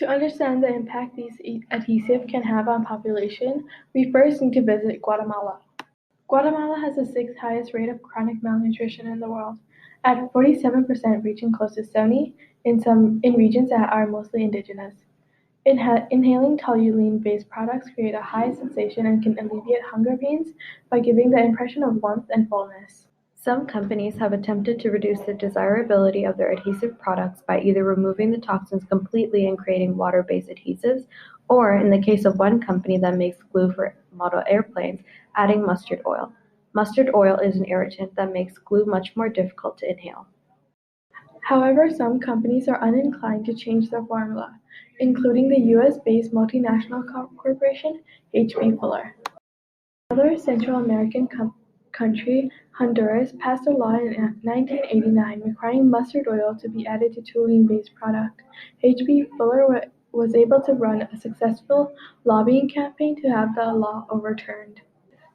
To understand the impact these adhesives can have on population, we first need to visit Guatemala. Guatemala has the sixth highest rate of chronic malnutrition in the world, at 47%, reaching close to 70 in regions that are mostly indigenous. Inhaling toluene-based products create a high sensation and can alleviate hunger pains by giving the impression of warmth and fullness. Some companies have attempted to reduce the desirability of their adhesive products by either removing the toxins completely and creating water-based adhesives, or, in the case of one company that makes glue for model airplanes, adding mustard oil. Mustard oil is an irritant that makes glue much more difficult to inhale. However, some companies are uninclined to change their formula, including the US-based multinational corporation H.B. Fuller. Another Central American country, Honduras, passed a law in 1989 requiring mustard oil to be added to toluene-based products. H.B. Fuller was able to run a successful lobbying campaign to have the law overturned.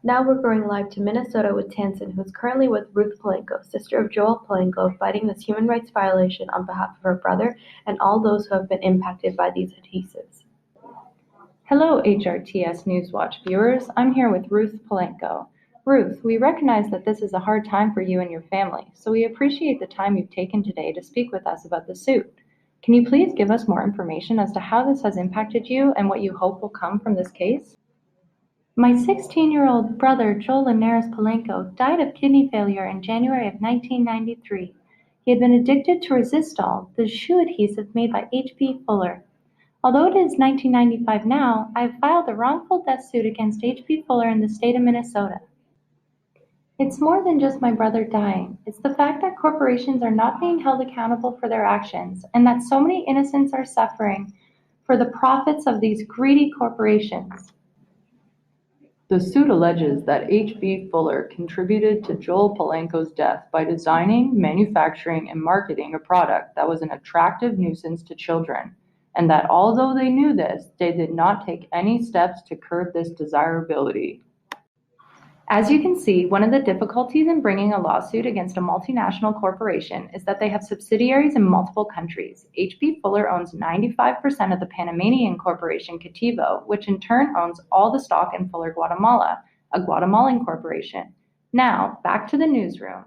Now we're going live to Minnesota with Tansen, who is currently with Ruth Polanco, sister of Joel Polanco, fighting this human rights violation on behalf of her brother and all those who have been impacted by these adhesives. Hello, HRTS Newswatch viewers. I'm here with Ruth Polanco. Ruth, we recognize that this is a hard time for you and your family, so we appreciate the time you've taken today to speak with us about the suit. Can you please give us more information as to how this has impacted you and what you hope will come from this case? My 16-year-old brother, Joel Linares Polanco, died of kidney failure in January of 1993. He had been addicted to Resistol, the shoe adhesive made by H.B. Fuller. Although it is 1995 now, I have filed a wrongful death suit against H.B. Fuller in the state of Minnesota. It's more than just my brother dying. It's the fact that corporations are not being held accountable for their actions, and that so many innocents are suffering for the profits of these greedy corporations. The suit alleges that H.B. Fuller contributed to Joel Polanco's death by designing, manufacturing, and marketing a product that was an attractive nuisance to children, and that although they knew this, they did not take any steps to curb this desirability. As you can see, one of the difficulties in bringing a lawsuit against a multinational corporation is that they have subsidiaries in multiple countries. H.B. Fuller owns 95% of the Panamanian corporation Cativo, which in turn owns all the stock in Fuller Guatemala, a Guatemalan corporation. Now, back to the newsroom.